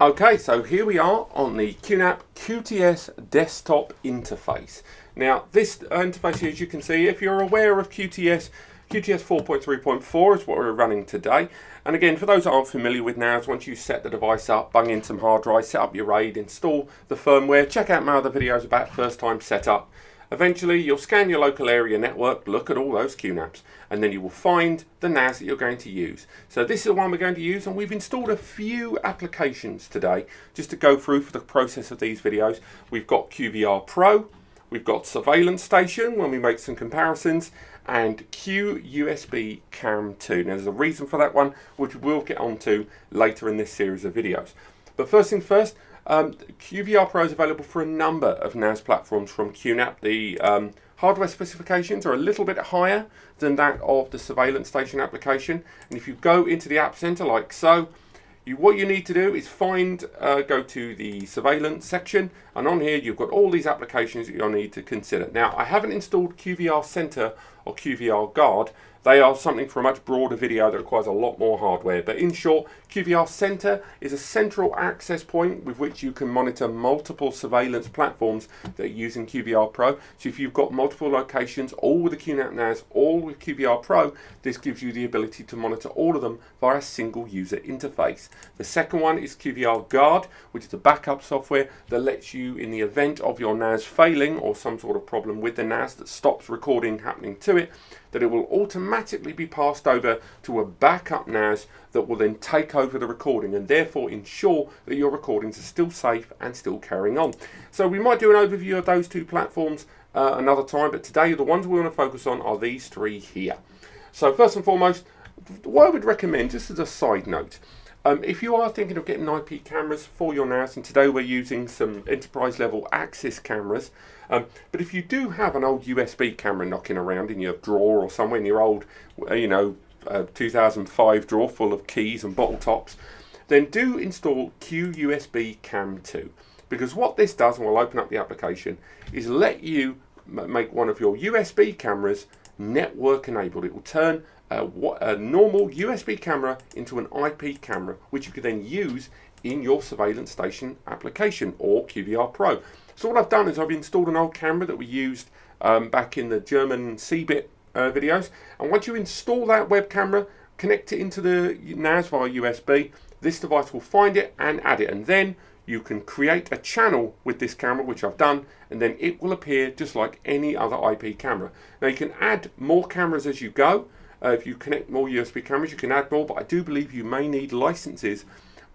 Okay, so here we are on the QNAP QTS desktop interface. Now this interface, as you can see, if you're aware of QTS 4.3.4 is what we're running today. And again, for those that aren't familiar with NAS, once you set the device up, bung in some hard drive, set up your RAID, install the firmware, check out my other videos about first time setup. Eventually, you'll scan your local area network, look at all those QNAPs, and then you will find the NAS that you're going to use. So this is the one we're going to use, and we've installed a few applications today just to go through for the process of these videos. We've got QVR Pro, we've got Surveillance Station when we make some comparisons, and USB Cam 2. Now there's a reason for that one, which we'll get onto later in this series of videos. But first things first, QVR Pro is available for a number of NAS platforms from QNAP. The hardware specifications are a little bit higher than that of the Surveillance Station application. And if you go into the App Center like so, what you need to do is go to the Surveillance section, and on here you've got all these applications that you'll need to consider. Now, I haven't installed QVR Center or QVR Guard. They are something for a much broader video that requires a lot more hardware. But in short, QVR Center is a central access point with which you can monitor multiple surveillance platforms that are using QVR Pro. So if you've got multiple locations, all with the QNAP NAS, all with QVR Pro, this gives you the ability to monitor all of them via a single user interface. The second one is QVR Guard, which is a backup software that lets you, in the event of your NAS failing or some sort of problem with the NAS that stops recording happening to it, that it will automatically be passed over to a backup NAS that will then take over the recording and therefore ensure that your recordings are still safe and still carrying on. So we might do an overview of those two platforms another time, but today the ones we want to focus on are these three here. So first and foremost, what I would recommend, just as a side note, if you are thinking of getting IP cameras for your NAS, and today we're using some enterprise level Axis cameras, but if you do have an old USB camera knocking around in your drawer or somewhere in your old 2005 drawer full of keys and bottle tops, then do install QUSB Cam 2, because what this does, and we'll open up the application, is let you make one of your USB cameras network enabled. It will turn a normal USB camera into an IP camera, which you can then use in your Surveillance Station application or QVR Pro. So what I've done is I've installed an old camera that we used back in the German CBIT videos, and once you install that web camera, connect it into the NAS via USB, this device will find it and add it, and then you can create a channel with this camera, which I've done, and then it will appear just like any other IP camera. Now you can add more cameras as you go. If you connect more USB cameras, you can add more, but I do believe you may need licenses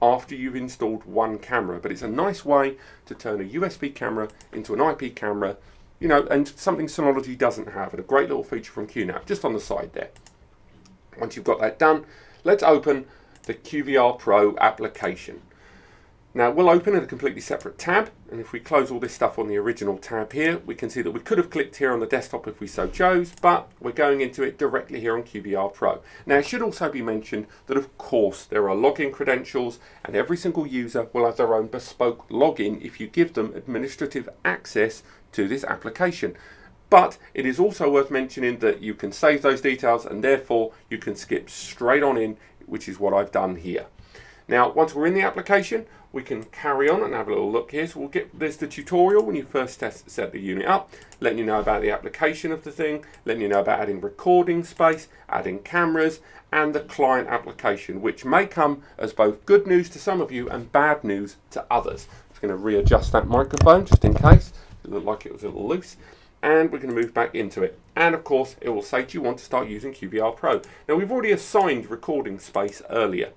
after you've installed one camera. But it's a nice way to turn a USB camera into an IP camera, and something Synology doesn't have, and a great little feature from QNAP, just on the side there. Once you've got that done, let's open the QVR Pro application. Now we'll open in a completely separate tab, and if we close all this stuff on the original tab here, we can see that we could have clicked here on the desktop if we so chose, but we're going into it directly here on QVR Pro. Now it should also be mentioned that of course there are login credentials, and every single user will have their own bespoke login if you give them administrative access to this application. But it is also worth mentioning that you can save those details, and therefore you can skip straight on in, which is what I've done here. Now once we're in the application, we can carry on and have a little look here. So there's the tutorial when you first set the unit up, letting you know about the application of the thing, letting you know about adding recording space, adding cameras, and the client application, which may come as both good news to some of you and bad news to others. I'm just going to readjust that microphone just in case. It looked like it was a little loose. And we're going to move back into it. And of course, it will say, do you want to start using QVR Pro? Now we've already assigned recording space earlier.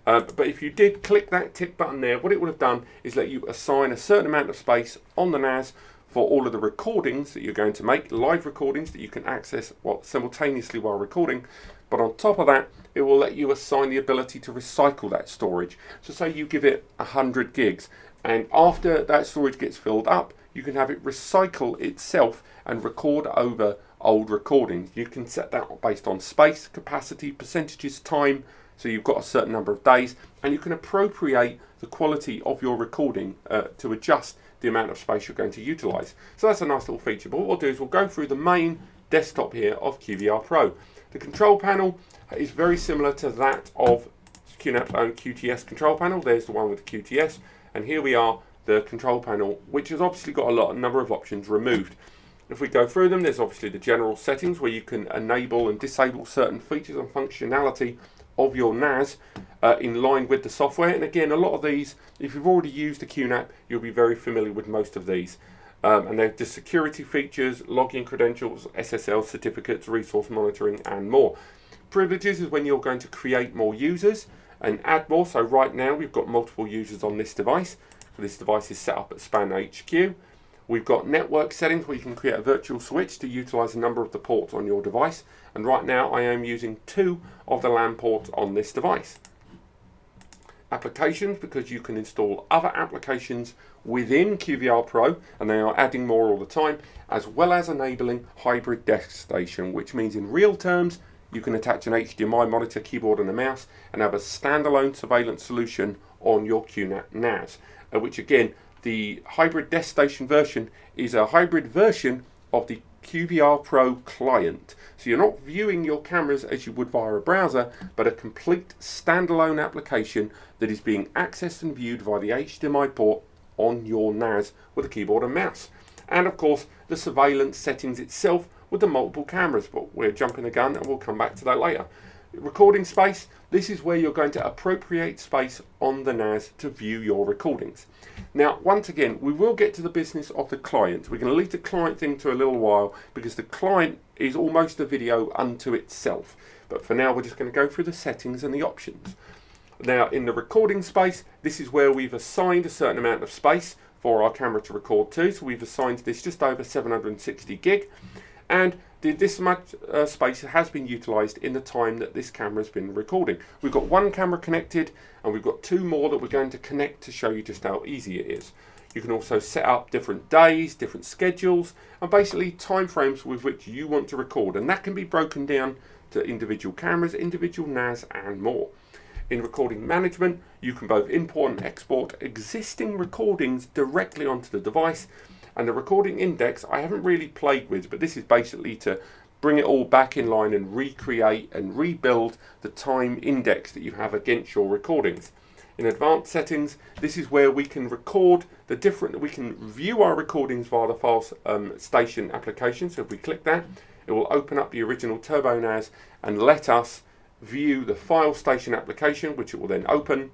But if you did click that tick button there, what it would have done is let you assign a certain amount of space on the NAS for all of the recordings that you're going to make, live recordings that you can access simultaneously while recording. But on top of that, it will let you assign the ability to recycle that storage. So say you give it 100 gigs, and after that storage gets filled up, you can have it recycle itself and record over old recordings. You can set that based on space, capacity, percentages, time. So you've got a certain number of days, and you can appropriate the quality of your recording to adjust the amount of space you're going to utilize. So that's a nice little feature. But what we'll do is we'll go through the main desktop here of QVR Pro. The control panel is very similar to that of QNAP's own QTS control panel. There's the one with the QTS, and here we are, the control panel, which has obviously got a number of options removed. If we go through them, there's obviously the general settings where you can enable and disable certain features and functionality of your NAS in line with the software. And again, a lot of these, if you've already used the QNAP, you'll be very familiar with most of these. And they're just security features, login credentials, SSL certificates, resource monitoring, and more. Privileges is when you're going to create more users and add more. So right now we've got multiple users on this device. So this device is set up at Span HQ. We've got network settings where you can create a virtual switch to utilize a number of the ports on your device. And right now I am using 2 of the LAN ports on this device. Applications, because you can install other applications within QVR Pro, and they are adding more all the time, as well as enabling hybrid desk station, which means in real terms you can attach an HDMI monitor, keyboard and a mouse and have a standalone surveillance solution on your QNAP NAS, which again, the hybrid desk station version is a hybrid version of the QVR Pro client. So you're not viewing your cameras as you would via a browser, but a complete standalone application that is being accessed and viewed via the HDMI port on your NAS with a keyboard and mouse. And of course, the surveillance settings itself with the multiple cameras, but we're jumping the gun and we'll come back to that later. Recording space, this is where you're going to appropriate space on the NAS to view your recordings. Now, once again, we will get to the business of the client. We're going to leave the client thing to a little while because the client is almost a video unto itself. But for now, we're just going to go through the settings and the options. Now, in the recording space, this is where we've assigned a certain amount of space for our camera to record to. So we've assigned this just over 760 gig. And this much space has been utilised in the time that this camera has been recording. We've got 1 camera connected and we've got 2 more that we're going to connect to show you just how easy it is. You can also set up different days, different schedules, and basically time frames with which you want to record, and that can be broken down to individual cameras, individual NAS and more. In recording management, you can both import and export existing recordings directly onto the device. And the recording index I haven't really played with, but this is basically to bring it all back in line and recreate and rebuild the time index that you have against your recordings. In advanced settings, this is where we can record we can view our recordings via the file station application. So if we click that, it will open up the original Turbo NAS and let us view the file station application, which it will then open,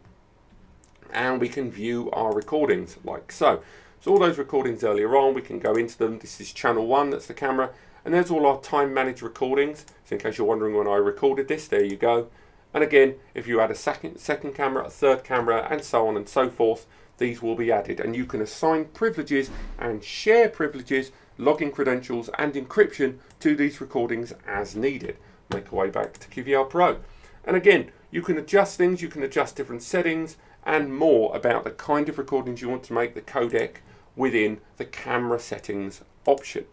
and we can view our recordings like so. So all those recordings earlier on, we can go into them. This is channel 1, that's the camera, and there's all our time managed recordings. So in case you're wondering when I recorded this, there you go. And again, if you add a second camera, a third camera, and so on and so forth, these will be added. And you can assign privileges and share privileges, login credentials and encryption to these recordings as needed. Make our way back to QVR Pro. And again, you can adjust things, you can adjust different settings and more about the kind of recordings you want to make, the codec, within the camera settings option.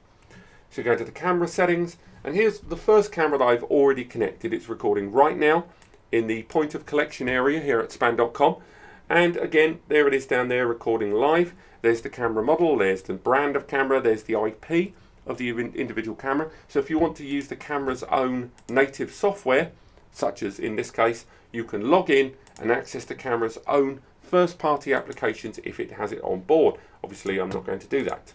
So go to the camera settings, and here's the first camera that I've already connected. It's recording right now in the point of collection area here at span.com. And again, there it is down there recording live. There's the camera model, there's the brand of camera, there's the IP of the individual camera. So if you want to use the camera's own native software, such as in this case, you can log in and access the camera's own first-party applications if it has it on board. Obviously, I'm not going to do that.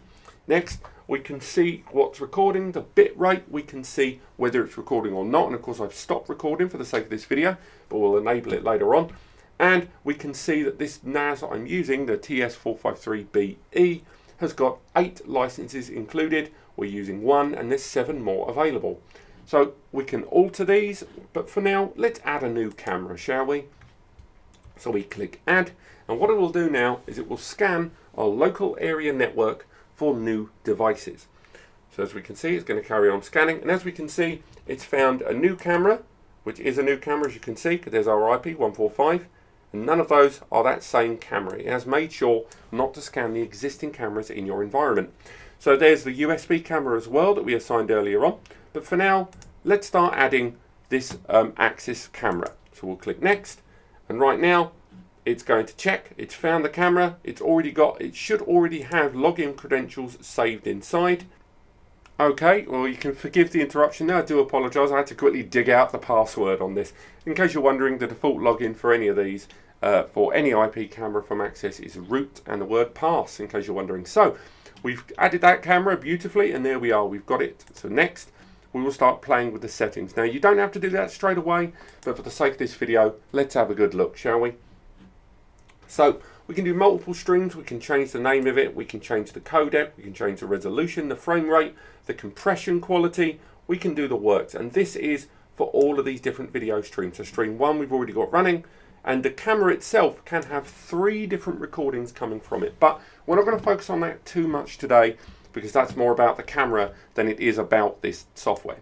Next, we can see what's recording, the bit rate. We can see whether it's recording or not. And of course, I've stopped recording for the sake of this video, but we'll enable it later on. And we can see that this NAS I'm using, the TS453BE, has got 8 licenses included. We're using 1, and there's 7 more available. So we can alter these, but for now, let's add a new camera, shall we? So we click add, and what it will do now is it will scan our local area network for new devices. So as we can see, it's going to carry on scanning, and as we can see, it's found a new camera, which is a new camera, as you can see, because there's our IP 145, and none of those are that same camera. It has made sure not to scan the existing cameras in your environment. So there's the USB camera as well that we assigned earlier on, but for now, let's start adding this axis camera. So we'll click next, and right now, it's going to check. It's found the camera. It should already have login credentials saved inside. Okay, well, you can forgive the interruption there. I do apologise. I had to quickly dig out the password on this. In case you're wondering, the default login for any of these, for any IP camera from Access, is root and the word pass, in case you're wondering. So, we've added that camera beautifully, and there we are. We've got it. So next, we will start playing with the settings. Now, you don't have to do that straight away, but for the sake of this video, let's have a good look, shall we? So, we can do multiple streams. We can change the name of it. We can change the codec. We can change the resolution, the frame rate, the compression quality. We can do the works. And this is for all of these different video streams. So stream 1 we've already got running. And the camera itself can have 3 different recordings coming from it. But we're not going to focus on that too much today, because that's more about the camera than it is about this software.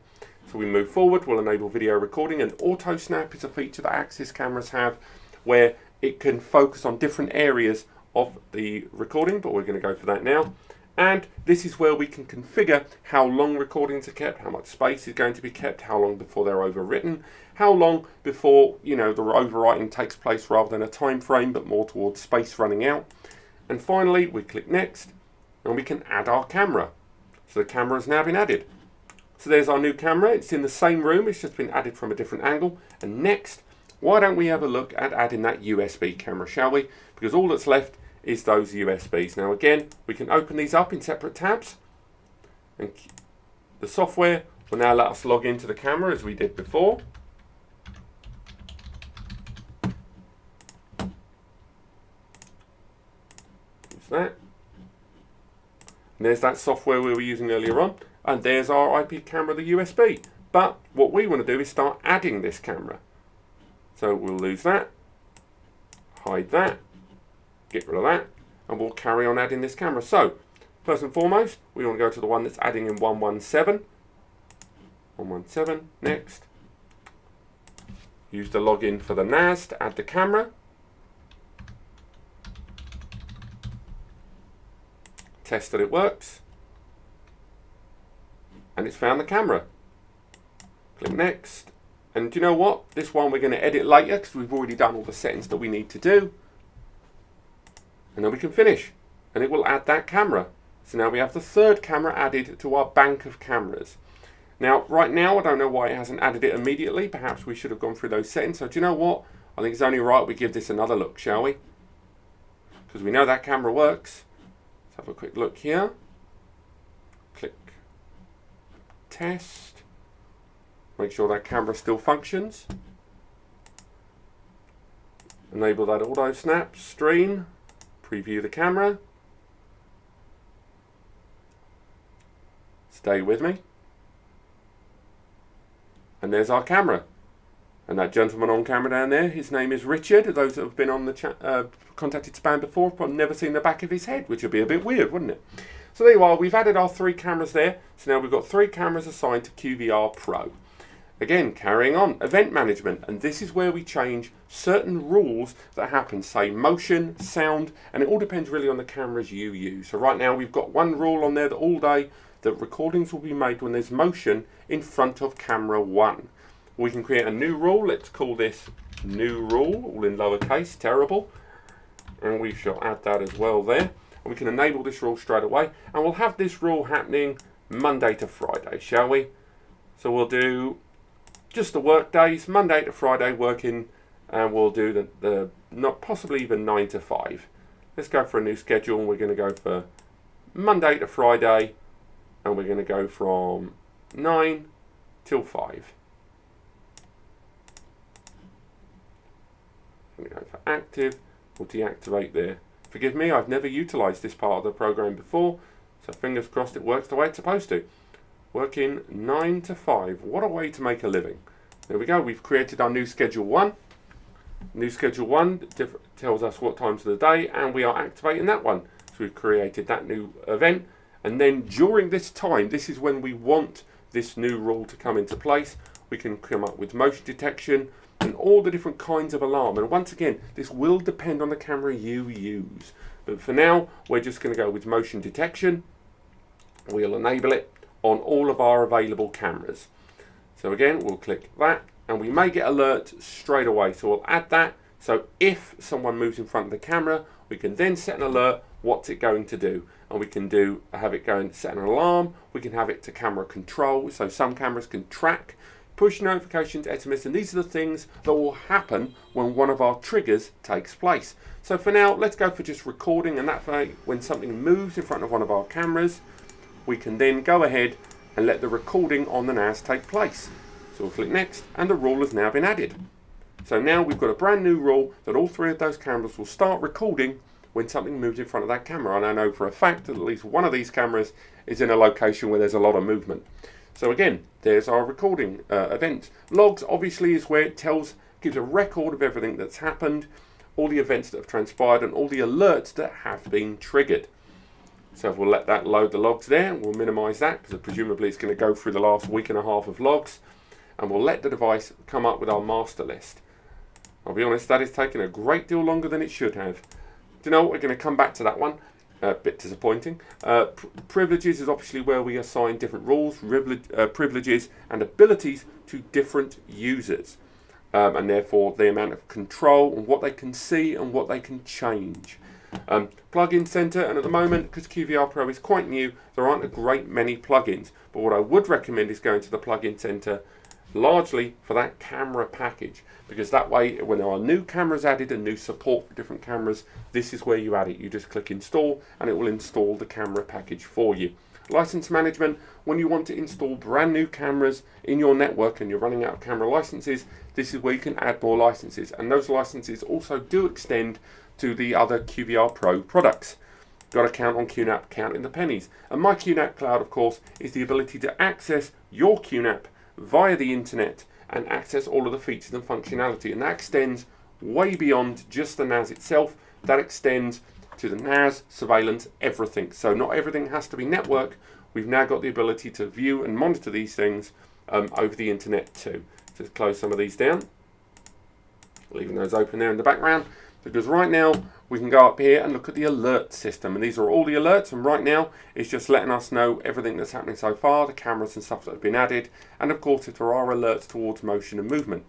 So we move forward. We'll enable video recording. And auto snap is a feature that Axis cameras have, where it can focus on different areas of the recording, but we're going to go for that now. And this is where we can configure how long recordings are kept, how much space is going to be kept, how long before they're overwritten, how long before, the overwriting takes place rather than a time frame, but more towards space running out. And finally, we click next, and we can add our camera. So the camera has now been added. So there's our new camera. It's in the same room. It's just been added from a different angle. And next, why don't we have a look at adding that USB camera, shall we? Because all that's left is those USBs. Now again, we can open these up in separate tabs, and the software will now let us log into the camera as we did before. Use that. And there's that software we were using earlier on, and there's our IP camera, the USB. But what we want to do is start adding this camera. So we'll lose that, hide that, get rid of that, and we'll carry on adding this camera. So, first and foremost, we want to go to the one that's adding in 117. 117, next. Use the login for the NAS to add the camera. Test that it works. And it's found the camera. Click next. And do you know what? This one we're going to edit later because we've already done all the settings that we need to do. And then we can finish. And it will add that camera. So now we have the 3rd camera added to our bank of cameras. Now, right now, I don't know why it hasn't added it immediately. Perhaps we should have gone through those settings. So do you know what? I think it's only right we give this another look, shall we? Because we know that camera works. Let's have a quick look here. Click test. Make sure that camera still functions. Enable that auto snap stream. Preview the camera. Stay with me. And there's our camera. And that gentleman on camera down there, his name is Richard. Those that have been on the contacted spam before have probably never seen the back of his head, which would be a bit weird, wouldn't it? So there you are. We've added our 3 cameras there. So now we've got 3 cameras assigned to QVR Pro. Again, carrying on, event management, and this is where we change certain rules that happen, say motion, sound, and it all depends really on the cameras you use. So right now we've got one rule on there that all day, that recordings will be made when there's motion in front of camera 1. We can create a new rule. Let's call this new rule, all in lowercase, terrible. And we shall add that as well there. And we can enable this rule straight away. And we'll have this rule happening Monday to Friday, shall we? So we'll do just the work days, Monday to Friday working, and we'll do the not possibly even 9 to 5. Let's go for a new schedule, and we're going to go for Monday to Friday, and we're going to go from 9 till 5. I'm going to go for active. We'll deactivate there. Forgive me, I've never utilized this part of the program before, so fingers crossed it works the way it's supposed to. Working 9 to 5. What a way to make a living. There we go. We've created our new schedule 1. New schedule 1 tells us what times of the day, and we are activating that one. So we've created that new event, and then during this time, this is when we want this new rule to come into place. We can come up with motion detection and all the different kinds of alarm. And once again, this will depend on the camera you use. But for now, we're just going to go with motion detection. We'll enable it on all of our available cameras. So again, we'll click that, and we may get alerts straight away. So we'll add that. So if someone moves in front of the camera, we can then set an alert what's it going to do. And we can have it go and set an alarm. We can have it to camera control, so some cameras can track, push notifications, SMS, and these are the things that will happen when one of our triggers takes place. So for now, let's go for just recording, and that way when something moves in front of one of our cameras, we can then go ahead and let the recording on the NAS take place. So we'll click next, and the rule has now been added. So now we've got a brand new rule that all three of those cameras will start recording when something moves in front of that camera. And I know for a fact that at least one of these cameras is in a location where there's a lot of movement. So again, there's our recording event. Logs obviously is where it gives a record of everything that's happened, all the events that have transpired, and all the alerts that have been triggered. So we'll let that load the logs there. We'll minimize that because presumably it's going to go through the last week and a half of logs, and we'll let the device come up with our master list. I'll be honest, that is taking a great deal longer than it should have. Do you know what? We're going to come back to that one. A bit disappointing. Privileges is obviously where we assign different rules, privileges and abilities to different users, and therefore the amount of control and what they can see and what they can change. Plugin Center, and at the moment, because QVR Pro is quite new, there aren't a great many plugins, but what I would recommend is going to the Plugin Center largely for that camera package, because that way when there are new cameras added and new support for different cameras, this is where you add it. You just click install and it will install the camera package for you. License management, when you want to install brand new cameras in your network and you're running out of camera licenses, this is where you can add more licenses, and those licenses also do extend to the other QVR Pro products. Got to count on QNAP, count in the pennies. And my QNAP Cloud, of course, is the ability to access your QNAP via the internet and access all of the features and functionality, and that extends way beyond just the NAS itself. That extends to the NAS, surveillance, everything. So not everything has to be network. We've now got the ability to view and monitor these things over the internet too. Just close some of these down, leaving those open there in the background, because right now we can go up here and look at the alert system, and these are all the alerts, and right now it's just letting us know everything that's happening so far, the cameras and stuff that have been added, and of course if there are alerts towards motion and movement.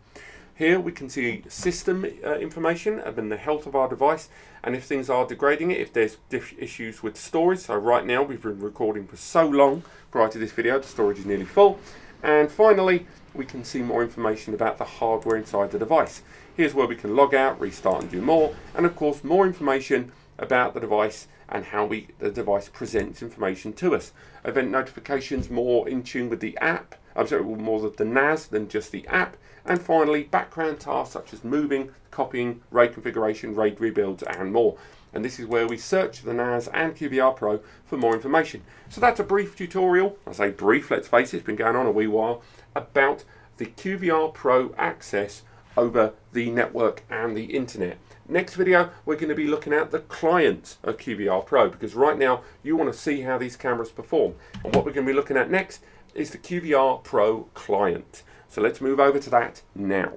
Here we can see system information and the health of our device, and if things are degrading it, if there's issues with storage. So right now we've been recording for so long prior to this video, the storage is nearly full. And finally, we can see more information about the hardware inside the device. Here's where we can log out, restart and do more, and of course more information about the device and how the device presents information to us. Event notifications, more in tune with the app, more with the NAS than just the app. And finally, background tasks such as moving, copying, RAID configuration, RAID rebuilds and more. And this is where we search the NAS and QVR Pro for more information. So that's a brief tutorial, I say brief, let's face it, it's been going on a wee while, about the QVR Pro access over the network and the internet. Next video, we're going to be looking at the client of QVR Pro, because right now you want to see how these cameras perform. And what we're going to be looking at next is the QVR Pro client. So let's move over to that now.